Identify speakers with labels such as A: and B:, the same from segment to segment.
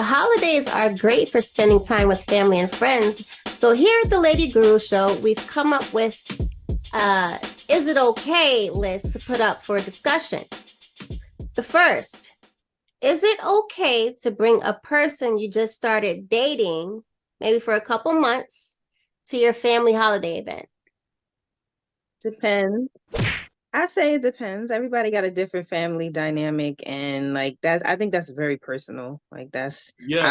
A: The holidays are great for spending time with family and friends. So here at the Lady Guru Show, we've come up with Is It Okay list to put up for discussion. The first, is it okay to bring a person you just started dating, maybe for a couple months, to your family holiday event?
B: Depends. I say it depends. Everybody got a different family dynamic, and I think that's very personal. I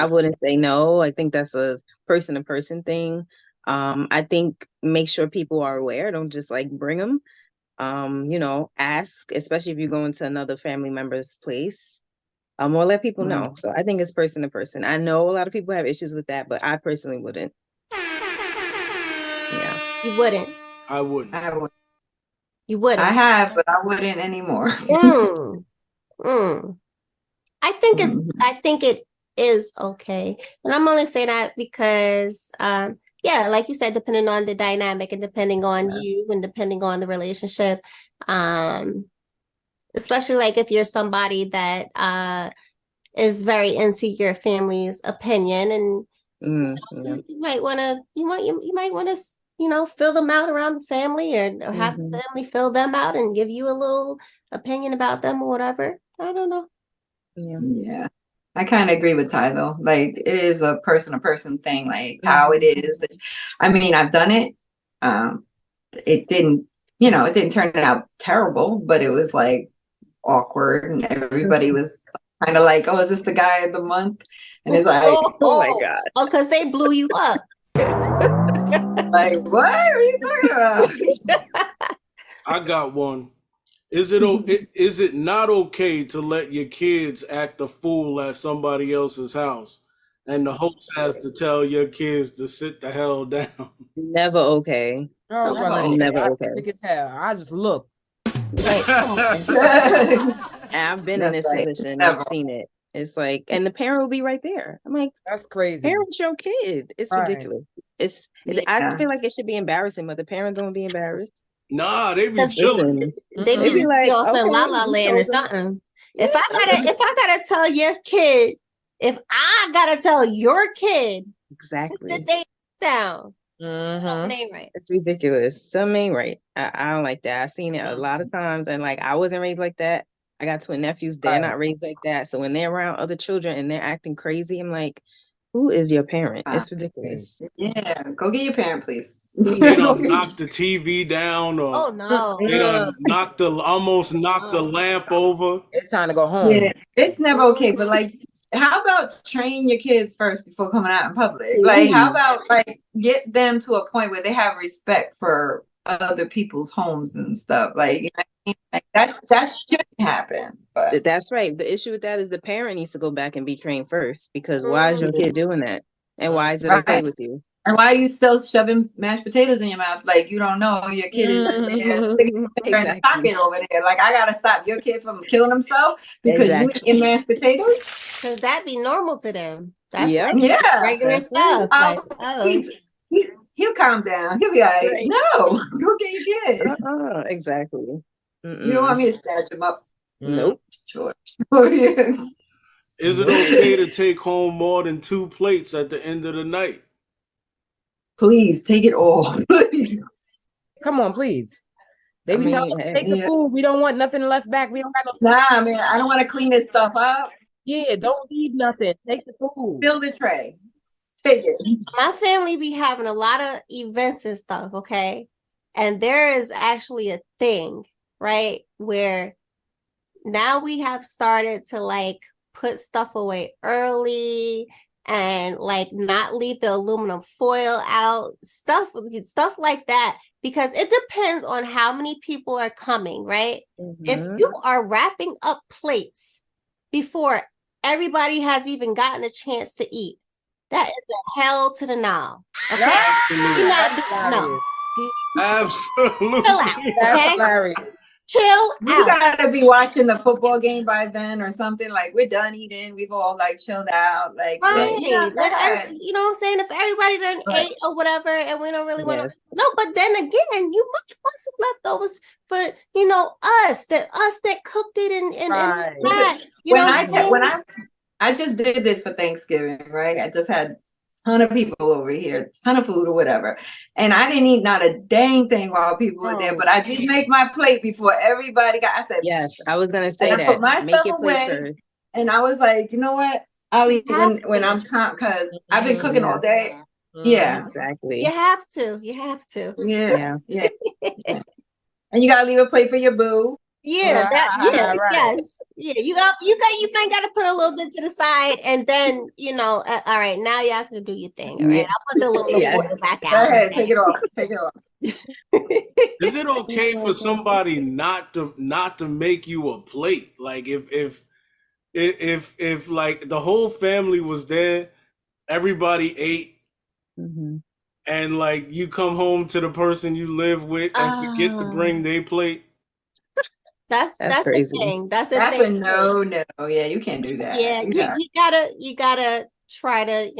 B: wouldn't say no. I think that's a person to person thing. I think make sure people are aware. Don't just bring them. Ask, especially if you're going to another family member's place. Or let people know. So I think it's person to person. I know a lot of people have issues with that, but I personally wouldn't. Yeah.
A: You wouldn't.
C: I wouldn't.
A: You wouldn't.
D: I have, but I wouldn't anymore.
A: I think it is okay. And I'm only saying that because like you said, depending on the dynamic and depending on you and depending on the relationship. Especially if you're somebody that is very into your family's opinion, and you might want to fill them out around the family, or have the family fill them out and give you a little opinion about them or whatever. I don't know.
D: Yeah. I kind of agree with Ty though. It is a person to person thing, how it is. I mean, I've done it. It didn't turn out terrible, but it was awkward, and everybody was kind of oh, is this the guy of the month? And it's
B: oh my God.
A: Oh, because they blew you up.
D: What are you talking about?
C: I got one. Is it not okay to let your kids act a fool at somebody else's house, and the host has to tell your kids to sit the hell down?
B: Never okay. Never okay.
E: As hell. I just look.
B: I've been in this position. I've seen it. It's and the parent will be right there. I'm
E: that's crazy.
B: Parent your kid. It's ridiculous. I feel like it should be embarrassing, but the parents don't be embarrassed.
C: Nah, they be chilling.
A: They be off in La La Land or something. If I gotta tell your kid, if I gotta tell your kid,
B: exactly,
A: sit they down. Something ain't right.
B: It's ridiculous. Something ain't right. I don't like that. I've seen it a lot of times, and I wasn't raised like that. I got twin nephews. They're not raised like that. So when they're around other children and they're acting crazy, I'm like, who is your parent? It's ridiculous.
D: Yeah, go get your parent, please.
C: They don't knock the TV down, or
A: oh no,
C: they don't almost knock the lamp over.
E: It's time to go home.
D: Yeah, it's never okay. But how about train your kids first before coming out in public? How about get them to a point where they have respect for other people's homes and stuff? That shouldn't happen. But
B: that's right. The issue with that is the parent needs to go back and be trained first, because why is your kid doing that? And why is it okay with you?
D: And why are you still shoving mashed potatoes in your mouth? You don't know your kid is in the pocket over there. I gotta stop your kid from killing himself because you eating mashed potatoes?
A: Because that'd be normal to them. That's regular stuff.
D: He'll calm down. He'll be like, no, go get your kids.
B: Exactly.
D: You don't want me to snatch him up?
B: Nope.
D: Sure.
C: Is it okay to take home more than 2 plates at the end of the night?
D: Please take it all. Please.
E: Come on, please. They be telling us, take the food. We don't want nothing left back. We don't have no
D: food. Nah, man, I don't want to clean this stuff up.
E: Yeah, don't leave nothing. Take the food.
D: Fill the tray. Take it.
A: My family be having a lot of events and stuff, okay? And there is actually a thing, right, where now we have started to put stuff away early and not leave the aluminum foil out, stuff like that, because it depends on how many people are coming, right? If you are wrapping up plates before everybody has even gotten a chance to eat, that is a hell to the no. Okay? You're not doing
C: Absolutely.
A: Chill out. Okay?
E: That's hilarious.
A: Chill out.
D: You gotta be watching the football game by then or something. We're done eating. We've all chilled out.
A: Right. You know what I'm saying? If everybody done ate or whatever, and we don't really want to. No, but then again, you might want some leftovers for us that cooked it and
D: right.
A: that.
D: I just did this for Thanksgiving, right? I just had a ton of people over here, ton of food or whatever. And I didn't eat not a dang thing while people were there, but I did make my plate before everybody got, I said,
B: yes, I was going to say
D: and I put
B: that.
D: my
B: Make
D: stuff
B: your plate
D: away.
B: first.
D: And I was like, you know what? I'll eat when I'm because I've been cooking all day. Yeah,
B: exactly.
A: You have to. You have to.
D: Yeah. And you gotta leave a plate for your boo.
A: Yeah,
E: Right.
A: yes. Yeah, you might gotta put a little bit to the side and then, all right, now y'all can do your thing. All right. I'll put the little water back out.
D: Go ahead, take it off. Take it off.
C: Is it okay for somebody not to make you a plate? Like if like the whole family was there, everybody ate, and like you come home to the person you live with and forget to bring their plate.
A: That's
B: crazy.
A: the thing. That's
D: a no. Yeah, you can't do that.
A: Yeah, you gotta try to,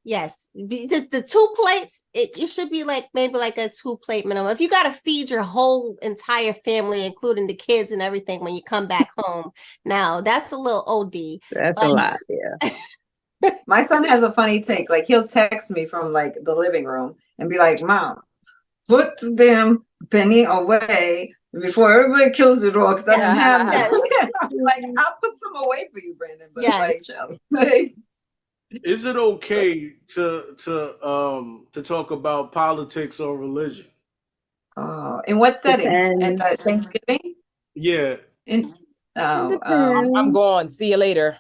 A: yes. Just the 2 plates, it should be like maybe like a 2-plate minimum. If you gotta feed your whole entire family, including the kids and everything, when you come back home, now that's a little OD.
B: That's a lot, yeah.
D: My son has a funny take. Like he'll text me from like the living room and be like, "Mom, put the damn penny away before everybody kills it all because I didn't have them." Like, I'll put some away for you, Brandon. But like,
C: is it okay to talk about politics or religion?
D: In what setting? At Thanksgiving?
C: Yeah.
E: I'm going. See you later.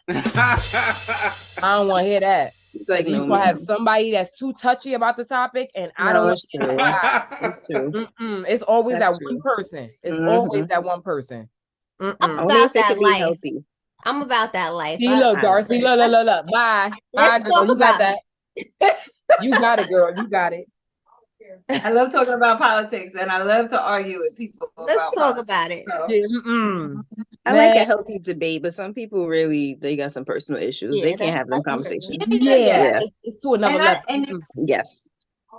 E: I don't want to hear that.
B: She's like,
E: you gonna have somebody that's too touchy about the topic, and I don't.
B: It's true. It's true.
E: It's always that one person. It's always that one person.
A: I'm about that life.
B: Healthy.
A: I'm about that life.
E: See, look, Darcy. Look. Bye. Bye, girl. You got that. You got it, girl. You got it.
D: I love talking about politics, and I love to argue with people.
A: Let's talk about it.
D: So.
B: I like a healthy debate, but some people really, they got some personal issues. They can't have them conversations.
E: Yeah. It's to another level.
B: Yes.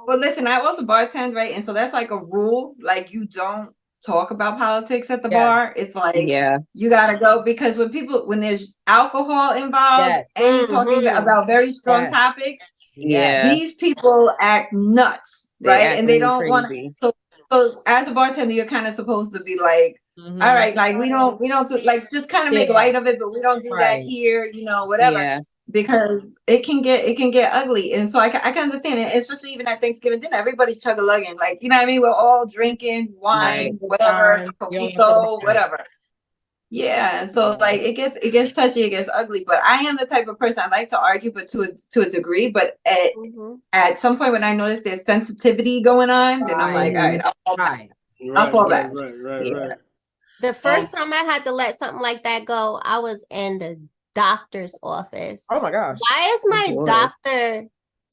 D: Well, listen, I also bartend, right? And so that's like a rule. Like you don't talk about politics at the bar. It's like you gotta go because when there's alcohol involved and you're talking about very strong topics, these people act nuts. Right. And they don't want to. So as a bartender, you're kind of supposed to be like, all right, like we don't do, like just kind of make light of it, but we don't do that here, whatever. Yeah. Because it can get ugly. And so I can understand it, especially even at Thanksgiving dinner, everybody's chug-a-lugging, like, you know what I mean? We're all drinking wine, whatever, coquito, whatever. Yeah, so like it gets touchy, it gets ugly. But I am the type of person I like to argue, but to a degree. But at some point when I notice there's sensitivity going on, then I'm like, all right, I'll fall back.
C: Right.
A: The first time I had to let something like that go, I was in the doctor's office.
E: Oh my gosh!
A: Why is my doctor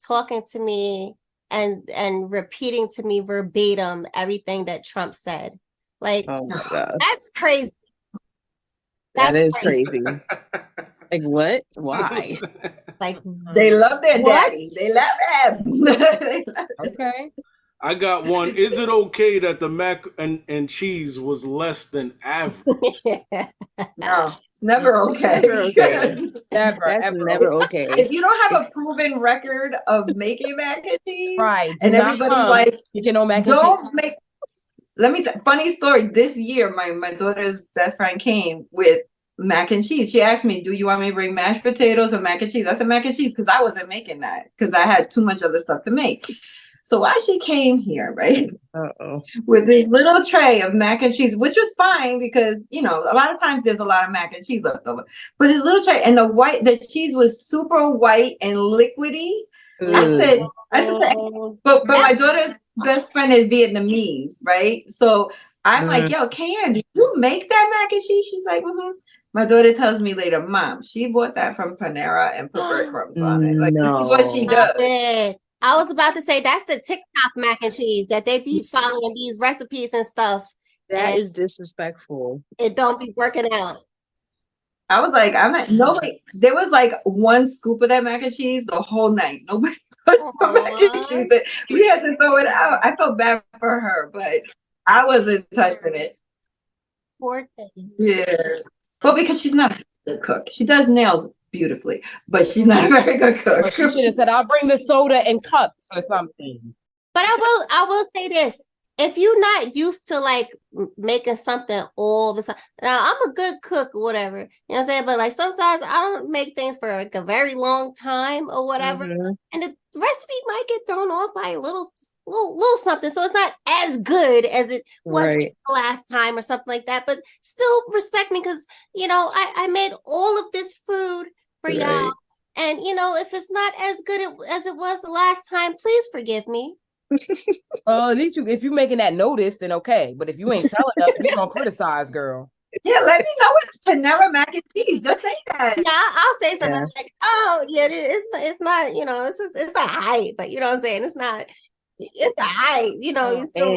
A: talking to me and repeating to me verbatim everything that Trump said? Like,
B: oh my God,
A: that's crazy.
B: That is crazy. Like what? Why?
A: Like
D: they love their daddy. They love him.
E: Okay.
C: I got one. Is it okay that the mac and cheese was less than average?
D: No, it's never okay.
B: That's never okay.
D: If you don't have a proven record of making mac and cheese,
E: right?
D: And everybody's like,
E: you know, mac and cheese.
D: Make. Let me funny story. This year, my daughter's best friend came with mac and cheese. She asked me, "Do you want me to bring mashed potatoes or mac and cheese?" I said mac and cheese because I wasn't making that because I had too much other stuff to make. So while she came here, right, with this little tray of mac and cheese, which was fine because a lot of times there's a lot of mac and cheese left over, but this little tray and the cheese was super white and liquidy. I said, but my daughter's best friend is Vietnamese, right? So I'm like, yo, Kayan, did you make that mac and cheese? She's like, My daughter tells me later, Mom, she bought that from Panera and put breadcrumbs on it. Like, this is what she does.
A: I was about to say that's the TikTok mac and cheese that they be following these recipes and stuff.
B: That is disrespectful.
A: It don't be working out.
D: I was like, nobody. There was like one scoop of that mac and cheese the whole night. Nobody touched the mac and cheese. We had to throw it out. I felt bad for her, but I wasn't touching it.
A: Poor thing.
D: Yeah. Well, because she's not a good cook. She does nails beautifully, but she's not a very good cook.
E: She should have said, "I'll bring the soda in cups or something."
A: But I will say this. If you're not used to like making something all the time, now I'm a good cook or whatever, you know what I'm saying? But like sometimes I don't make things for like a very long time or whatever, and the recipe might get thrown off by a little something. So it's not as good as it was the last time or something like that. But still respect me because you know I made all of this food for y'all, and you know if it's not as good as it was the last time, please forgive me.
E: At least if you're making that notice, then okay. But if you ain't telling us, we gonna criticize, girl.
D: Yeah, let me know it's Panera mac and cheese. Just say that.
A: Yeah, I'll say something like, "Oh, yeah, it's not, you know, it's not high, but you know what I'm saying? It's a high, you know, you still."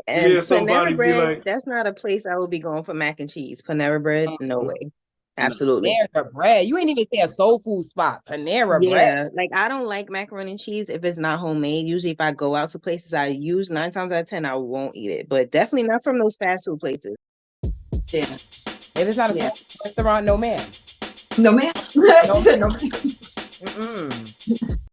B: And Panera Bread, like, that's not a place I would be going for mac and cheese. Panera Bread, no way. Absolutely.
E: Panera Bread. You ain't even say a soul food spot. Panera Bread.
B: Yeah, like I don't like macaroni and cheese if it's not homemade. Usually if I go out to places I use 9 times out of 10, I won't eat it. But definitely not from those fast food places.
E: Yeah. If it's not a restaurant, no ma'am.
D: No ma'am.
E: No ma'am.
D: No ma'am.